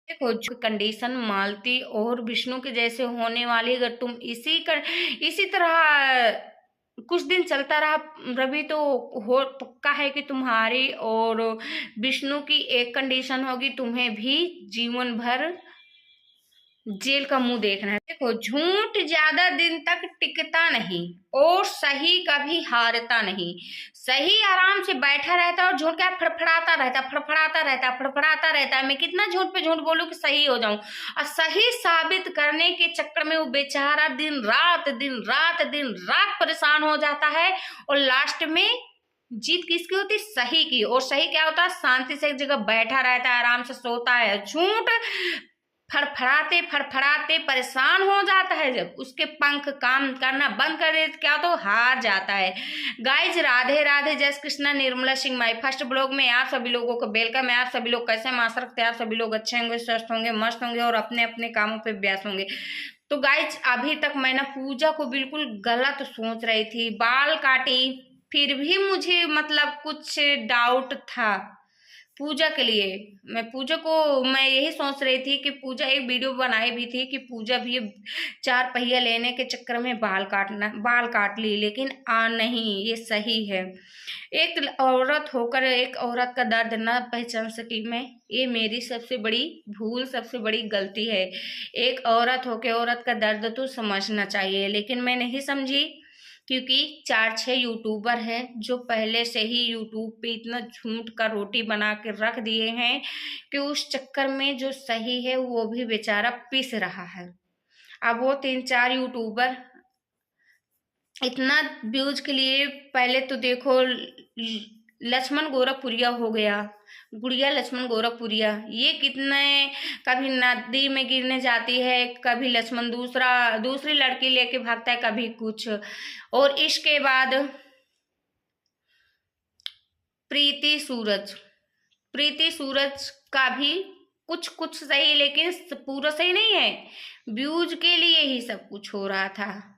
देखो जो कंडीशन मालती और विष्णु के जैसे होने वाली, अगर तुम इसी तरह कुछ दिन चलता रहा रवि, तो हो पक्का है कि तुम्हारी और विष्णु की एक कंडीशन होगी, तुम्हें भी जीवन भर जेल का मुंह देखना है। देखो झूठ ज्यादा दिन तक टिकता नहीं और सही कभी हारता नहीं। सही आराम से बैठा रहता है और झूठ क्या फड़फड़ाता रहता, फड़फड़ाता रहता, फड़फड़ाता रहता है। मैं कितना झूठ पे झूठ बोलूं कि सही हो जाऊं, और सही साबित करने के चक्कर में वो बेचारा दिन रात दिन रात दिन रात परेशान हो जाता है। और लास्ट में जीत किसकी होती? सही की। और सही क्या होता है? शांति से एक जगह बैठा रहता है, आराम से सोता है। झूठ फड़फड़ाते फड़फड़ाते परेशान हो जाता है, जब उसके पंख काम करना बंद कर दे क्या तो हार जाता है। गाइज राधे राधे, जय Shri Krishna, Nirmala Singh my first blog में आप सभी लोगों को वेलकम है। आप सभी लोग कैसे मास रखते हैं? आप सभी लोग अच्छे होंगे, स्वस्थ होंगे, मस्त होंगे और अपने अपने कामों पे व्यस्त होंगे। तो गाइज अभी तक मैं ना पूजा को बिल्कुल गलत सोच रही थी, बाल काटी, फिर भी मुझे मतलब कुछ डाउट था पूजा के लिए। मैं यही सोच रही थी कि पूजा एक वीडियो बनाई भी थी कि पूजा भी 4 पहिया लेने के चक्कर में बाल काट ली, लेकिन नहीं, ये सही है। एक औरत होकर एक औरत का दर्द ना पहचान सकी मैं, ये मेरी सबसे बड़ी भूल, सबसे बड़ी गलती है। एक औरत होकर औरत का दर्द तो समझना चाहिए, लेकिन मैं नहीं समझी, क्योंकि 4-6 यूट्यूबर हैं जो पहले से ही यूट्यूब पे इतना झूठ का रोटी बना के रख दिए हैं कि उस चक्कर में जो सही है वो भी बेचारा पिस रहा है। अब वो 3-4 यूट्यूबर इतना व्यूज के लिए, पहले तो देखो लक्ष्मण गोरखपुरिया हो गया, गुड़िया लक्ष्मण गोरखपुरिया, ये कितने कभी नदी में गिरने जाती है, कभी लक्ष्मण दूसरी लड़की लेके भागता है, कभी कुछ। और इसके बाद प्रीति सूरज का भी कुछ कुछ सही, लेकिन पूरा सही नहीं है। व्यूज के लिए ही सब कुछ हो रहा था।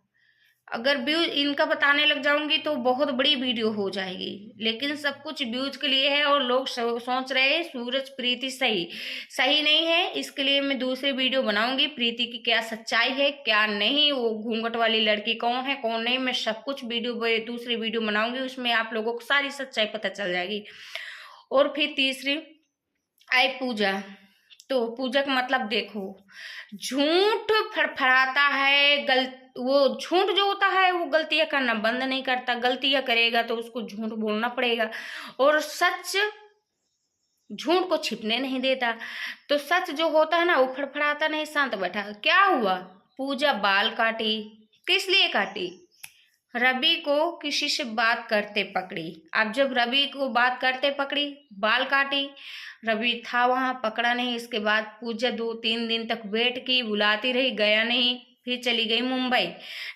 अगर व्यूज इनका बताने लग जाऊंगी तो बहुत बड़ी वीडियो हो जाएगी, लेकिन सब कुछ व्यूज के लिए है। और लोग सोच रहे हैं सूरज प्रीति सही नहीं है। इसके लिए मैं दूसरी वीडियो बनाऊंगी, प्रीति की क्या सच्चाई है क्या नहीं, वो घूंघट वाली लड़की कौन है कौन नहीं, मैं सब कुछ दूसरी वीडियो बनाऊंगी, उसमें आप लोगों को सारी सच्चाई पता चल जाएगी। और फिर तीसरी आई पूजा। तो पूजा का मतलब देखो, झूठ फड़फड़ाता है, वो झूठ जो होता है वो गलतियां करना बंद नहीं करता, गलतियां करेगा तो उसको झूठ बोलना पड़ेगा। और सच झूठ को छिपने नहीं देता। तो सच जो होता है ना वो फड़फड़ाता नहीं, शांत बैठा। क्या हुआ? पूजा बाल काटी, किस लिए काटी? रवि को किसी से बात करते पकड़ी। अब जब रवि को बात करते पकड़ी, बाल काटी, रवि था वहां, पकड़ा नहीं। इसके बाद पूजा 2-3 दिन तक वेट की, बुलाती रही, गया नहीं। फिर चली गई मुंबई।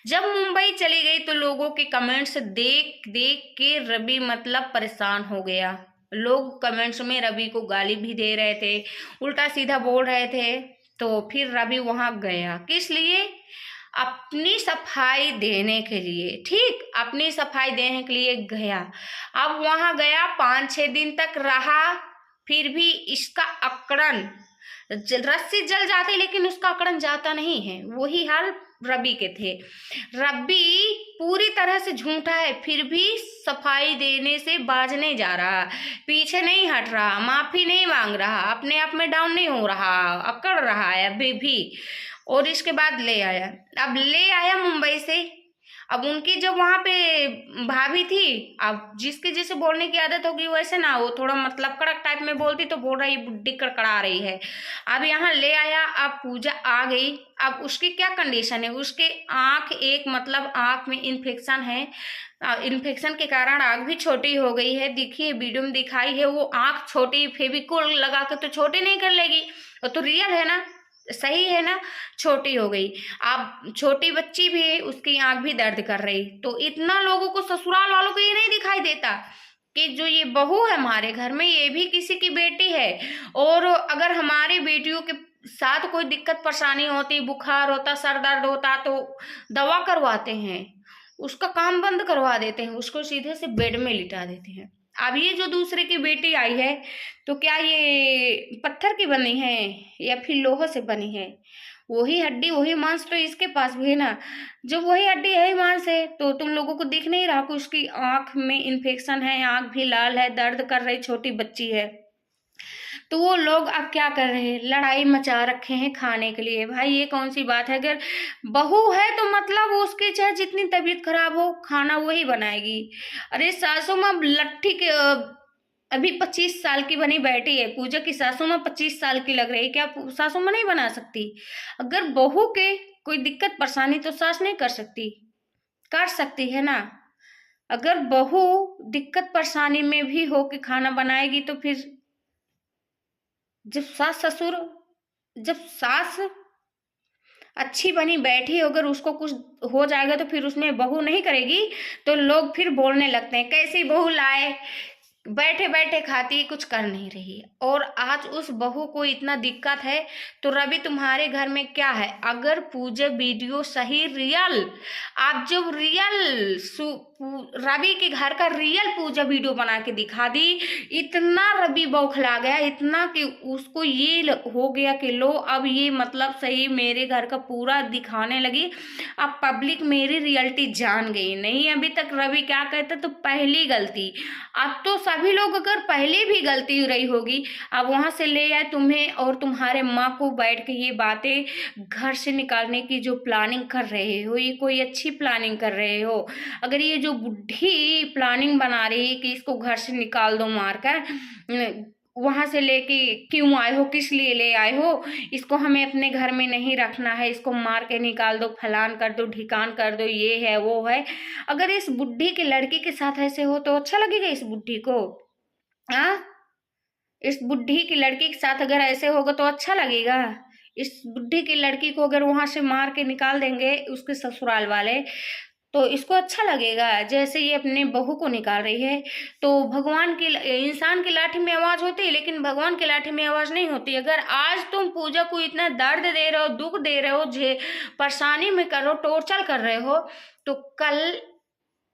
जब मुंबई चली गई तो लोगों के कमेंट्स देख देख के रवि मतलब परेशान हो गया। लोग कमेंट्स में रवि को गाली भी दे रहे थे, उल्टा सीधा बोल रहे थे। तो फिर रवि वहां गया, किस लिए? अपनी सफाई देने के लिए। ठीक, अपनी सफाई देने के लिए गया। अब वहां गया, 5-6 दिन तक रहा, फिर भी इसका अकड़न, रस्सी जल जाती लेकिन उसका अकड़न जाता नहीं है। वही हाल रवि के थे। रवि पूरी तरह से झूठा है, फिर भी सफाई देने से बाज नहीं जा रहा, पीछे नहीं हट रहा, माफी नहीं मांग रहा, अपने आप में डाउन नहीं हो रहा, अकड़ रहा है अभी भी। और इसके बाद ले आया, अब ले आया मुंबई से। अब उनकी जब वहां पे भाभी थी, अब जिसके जैसे बोलने की आदत होगी वैसे ना, वो थोड़ा मतलब कड़क टाइप में बोलती तो बोल रही बुड्ढी कड़कड़ा रही है। अब यहाँ ले आया, अब पूजा आ गई। अब उसकी क्या कंडीशन है? उसके आंख, एक मतलब आंख में इन्फेक्शन है, इन्फेक्शन के कारण आंख भी छोटी हो गई है। देखिए वीडियो में दिखाई है, वो आंख छोटी फेविकोल लगा के तो छोटी नहीं कर लेगी, वो तो रियल है ना, सही है ना, छोटी हो गई। अब छोटी बच्ची भी है, उसकी आंख भी दर्द कर रही। तो इतना लोगों को, ससुराल वालों को ये नहीं दिखाई देता कि जो ये बहू है हमारे घर में, ये भी किसी की बेटी है। और अगर हमारी बेटियों के साथ कोई दिक्कत परेशानी होती, बुखार होता, सर दर्द होता, तो दवा करवाते हैं, उसका काम बंद करवा देते हैं, उसको सीधे से बेड में लिटा देते हैं। अब ये जो दूसरे की बेटी आई है तो क्या ये पत्थर की बनी है या फिर लोहे से बनी है? वही हड्डी वही मांस तो इसके पास भी है ना। जब वही हड्डी है मांस है तो तुम लोगों को दिख नहीं रहा कि उसकी आंख में इन्फेक्शन है, आंख भी लाल है, दर्द कर रही छोटी बच्ची है। तो वो लोग अब क्या कर रहे हैं, लड़ाई मचा रखे हैं खाने के लिए। भाई ये कौन सी बात है? अगर बहू है तो मतलब उसकी चाहे जितनी तबीयत खराब हो खाना वही बनाएगी। अरे सासू माँ लट्ठी के अभी 25 साल की बनी बैठी है, पूजा की सासू माँ 25 साल की लग रही है, क्या सासू माँ नहीं बना सकती? अगर बहू के कोई दिक्कत परेशानी तो सास नहीं कर सकती? कर सकती है ना। अगर बहू दिक्कत परेशानी में भी हो के खाना बनाएगी तो फिर जब सास अच्छी बनी बैठी अगर उसको कुछ हो जाएगा तो फिर उसमें बहू नहीं करेगी तो लोग फिर बोलने लगते हैं कैसी बहू लाए, बैठे बैठे खाती कुछ कर नहीं रही। और आज उस बहू को इतना दिक्कत है तो रवि तुम्हारे घर में क्या है? अगर पूजा वीडियो सही रियल, आप जब रियल रवि के घर का रियल पूजा वीडियो बना के दिखा दी, इतना रवि बौखला गया, इतना कि उसको ये हो गया कि लो अब ये मतलब सही मेरे घर का पूरा दिखाने लगी। अब पब्लिक मेरी रियलिटी जान गई। नहीं अभी तक रवि क्या कहता तो पहली गलती, अब तो सभी लोग अगर पहले भी गलती रही होगी, अब वहां से ले आए तुम्हें और तुम्हारे माँ को बैठ के ये बातें घर से निकालने की जो प्लानिंग कर रहे हो, ये कोई अच्छी प्लानिंग कर रहे हो? अगर ये जो बुढ़ी प्लानिंग बना रही है कि इसको घर से निकाल दो मारकर, वहां से लेके क्यों आए हो, किस लिए ले आए हो, इसको हमें अपने घर में नहीं रखना है, इसको मार के निकाल दो, फलान कर दो, ढिकान कर दो, ये है वो है। अगर इस बुढ़ी के लड़की के साथ ऐसे हो तो अच्छा लगेगा इस बुढ़ी को? हाँ, इस बुढ़ी की लड़की के साथ अगर ऐसे होगा तो अच्छा लगेगा? इस बुढ़ी की लड़की को अगर वहां से मार के निकाल देंगे उसके ससुराल वाले तो इसको अच्छा लगेगा? जैसे ये अपने बहू को निकाल रही है। तो भगवान की इंसान की लाठी में आवाज होती है लेकिन भगवान की लाठी में आवाज नहीं होती। अगर आज तुम पूजा को इतना दर्द दे रहे हो, दुख दे रहे हो, परेशानी में कर रहे हो, टॉर्चर कर रहे हो, तो कल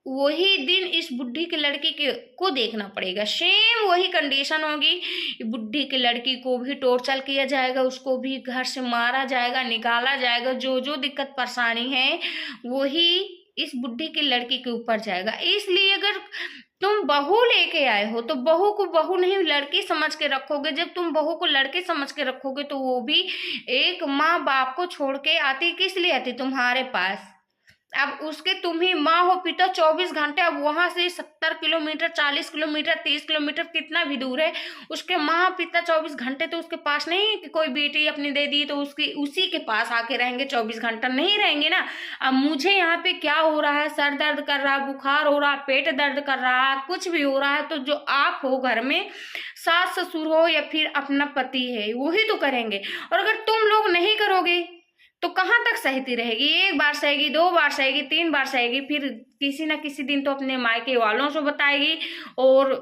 वही दिन इस बुढ़ी की लड़की के को देखना पड़ेगा। सेम वही कंडीशन होगी, बुढ़ी की लड़की को भी टॉर्चर किया जाएगा, उसको भी घर से मारा जाएगा, निकाला जाएगा, जो जो दिक्कत परेशानी है वही इस बुढ़ी की लड़की के ऊपर जाएगा। इसलिए अगर तुम बहू लेके आए हो तो बहू को बहू नहीं लड़की समझ के रखोगे। जब तुम बहू को लड़के समझ के रखोगे तो वो भी एक माँ बाप को छोड़ के आती, किस लिए आती तुम्हारे पास? अब उसके तुम ही माँ हो, पिता 24 घंटे, अब वहां से 70 किलोमीटर, 40 किलोमीटर, 30 किलोमीटर कितना भी दूर है, उसके माँ पिता 24 घंटे तो उसके पास नहीं कि कोई बेटी अपनी दे दी तो उसकी उसी के पास आके रहेंगे, 24 घंटा नहीं रहेंगे ना। अब मुझे यहाँ पे क्या हो रहा है, सर दर्द कर रहा है, बुखार हो रहा है, पेट दर्द कर रहा है, कुछ भी हो रहा है, तो जो आप हो घर में, सास ससुर हो या फिर अपना पति है, वही तो करेंगे। और अगर तुम लोग नहीं करोगे तो कहाँ तक सहती रहेगी? एक बार सहेगी, 2 बार सहेगी, 3 बार सहेगी, फिर किसी ना किसी दिन तो अपने मायके वालों से बताएगी और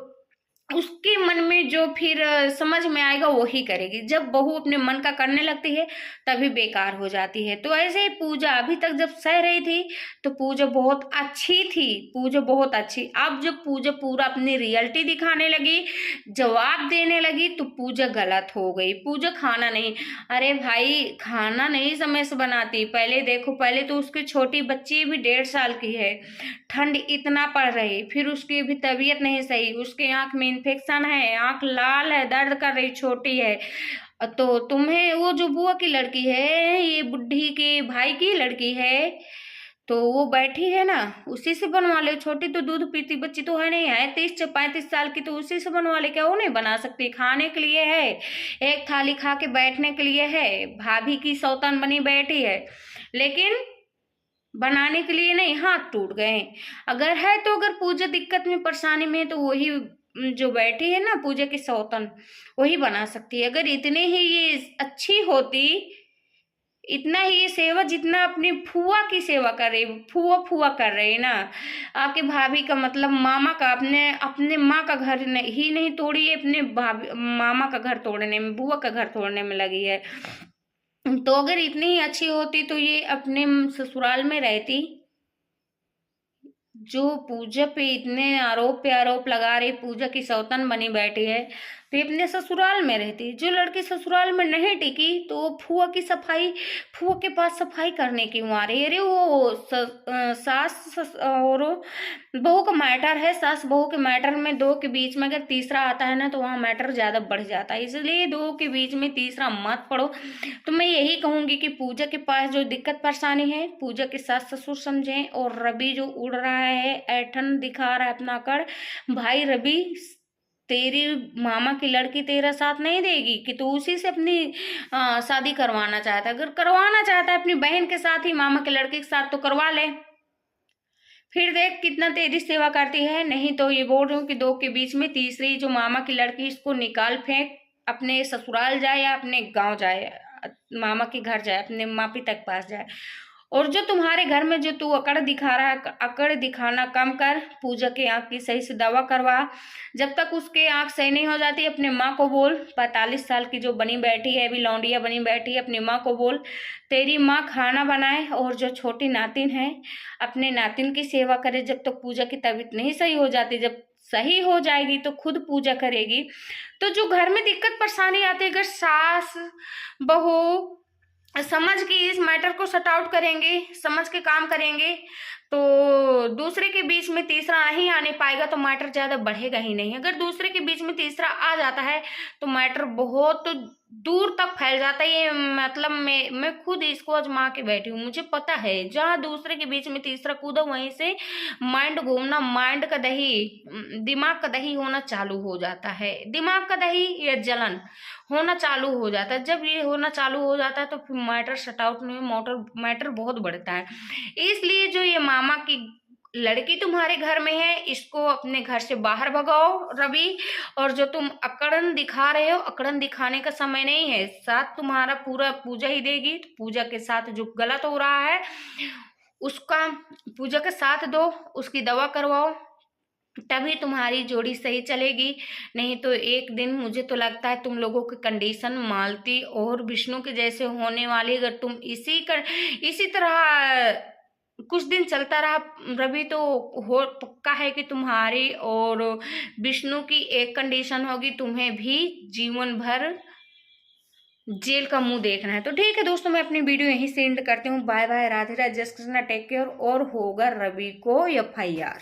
उसके मन में जो फिर समझ में आएगा वही करेगी। जब बहू अपने मन का करने लगती है तभी बेकार हो जाती है। तो ऐसे ही पूजा अभी तक जब सह रही थी तो पूजा बहुत अच्छी थी, पूजा बहुत अच्छी। अब जब पूजा पूरा अपनी रियलिटी दिखाने लगी, जवाब देने लगी, तो पूजा गलत हो गई। पूजा खाना नहीं, अरे भाई खाना नहीं समय से बनाती। पहले देखो, पहले तो उसकी छोटी बच्ची भी 1.5 साल की है, ठंड इतना पड़ रही, फिर उसकी भी तबीयत नहीं सही, उसके आंख में इन्फेक्शन है, आंख लाल है, दर्द कर रही, छोटी है। तो तुम्हें वो जो बुआ की लड़की है, ये बुढ़ी के भाई की लड़की है, तो वो बैठी है ना, उसी से बनवा ले। छोटी तो दूध पीती बच्ची तो है नहीं है, 30 से 35 साल की, तो उसी से बनवा ले। क्या वो नहीं बना सकती? खाने के लिए है, एक थाली खा के बैठने के लिए है, भाभी की सौतन बनी बैठी है, लेकिन बनाने के लिए नहीं, हाथ टूट गए। अगर है तो अगर पूजा दिक्कत में परेशानी में है तो वही जो बैठी है ना पूजा की सौतन, वही बना सकती है। अगर इतने ही ये अच्छी होती, इतना ही ये सेवा जितना अपनी फुआ की सेवा कर रही, फुआ फुआ कर रही ना, आपके भाभी का मतलब मामा का, अपने अपने माँ का घर ही नहीं तोड़ी है, अपने भाभी मामा का घर तोड़ने में, बुआ का घर तोड़ने में लगी है। तो अगर इतनी ही अच्छी होती तो ये अपने ससुराल में रहती, जो पूजा पे इतने आरोप पे आरोप लगा रही, पूजा की सौतन बनी बैठी है, तो ये अपने ससुराल में रहती। जो लड़की ससुराल में नहीं टिकी तो वो फुआ के पास सफाई करने क्यों आ रही है? अरे वो और बहू का मैटर है। सास बहू के मैटर में दो के बीच में अगर तीसरा आता है ना, तो वहाँ मैटर ज्यादा बढ़ जाता है। इसलिए दो के बीच में तीसरा मत पड़ो। तो मैं यही कहूंगी कि पूजा के पास जो दिक्कत परेशानी है, पूजा के सास ससुर समझें। और रवि जो उड़ रहा है, ऐठन दिखा रहा है अपना कर, भाई रवि, तेरी मामा की लड़की तेरा साथ नहीं देगी कि तू उसी से अपनी शादी करवाना चाहता है। अगर करवाना चाहता है अपनी बहन के साथ ही, मामा के लड़के के साथ, तो करवा ले। फिर देख कितना तेरी सेवा करती है। नहीं तो ये बोल रही हूँ कि दो के बीच में तीसरी जो मामा की लड़की, इसको निकाल फेंक, अपने ससुराल जाए या अपने गांव जाए, मामा के घर जाए, अपने मापी तक पास जाए। और जो तुम्हारे घर में जो तू अकड़ दिखा रहा है, अकड़ दिखाना कम कर। पूजा के आंख की सही से दवा करवा। जब तक उसके आंख सही नहीं हो जाती, अपने माँ को बोल, 45 साल की जो बनी बैठी है, अभी लौंडिया बनी बैठी है, अपनी माँ को बोल तेरी माँ खाना बनाए। और जो छोटी नातिन है, अपने नातिन की सेवा करे। जब तक पूजा की तबीयत नहीं सही हो जाती, जब सही हो जाएगी तो खुद पूजा करेगी। तो जो घर में दिक्कत परेशानी आती है, अगर सास बहू समझ के इस मैटर को सॉर्ट आउट करेंगे, समझ के काम करेंगे, तो दूसरे के बीच में तीसरा नहीं आने पाएगा, तो मैटर ज्यादा बढ़ेगा ही नहीं। अगर दूसरे के बीच में तीसरा आ जाता है तो मैटर बहुत दूर तक फैल जाता है। ये मतलब मैं खुद इसको आजमा के बैठी हूँ, मुझे पता है। जहाँ दूसरे के बीच में तीसरा कूदा, वहीं से माइंड घूमना, माइंड का दही, दिमाग का दही होना चालू हो जाता है। दिमाग का दही या जलन होना चालू हो जाता है। जब ये होना चालू हो जाता है तो फिर मैटर शट आउट में मैटर बहुत बढ़ता है। इसलिए जो ये मामा की लड़की तुम्हारे घर में है, इसको अपने घर से बाहर भगाओ रवि। और जो तुम अकड़न दिखा रहे हो, अकड़न दिखाने का समय नहीं है। साथ तुम्हारा पूरा पूजा ही देगी। तो पूजा के साथ जो गलत हो रहा है उसका पूजा के साथ दो, उसकी दवा करवाओ, तभी तुम्हारी जोड़ी सही चलेगी। नहीं तो एक दिन मुझे तो लगता है तुम लोगों की कंडीशन मालती और विष्णु के जैसे होने वाली। अगर तुम इसी तरह कुछ दिन चलता रहा रवि, तो हो पक्का है कि तुम्हारी और विष्णु की एक कंडीशन होगी, तुम्हें भी जीवन भर जेल का मुंह देखना है। तो ठीक है दोस्तों, मैं अपनी वीडियो यहीं से एंड करती हूँ। बाय बाय, राधे राधे, जय श्री कृष्णा, टेक केयर। और होगा रवि को FIR।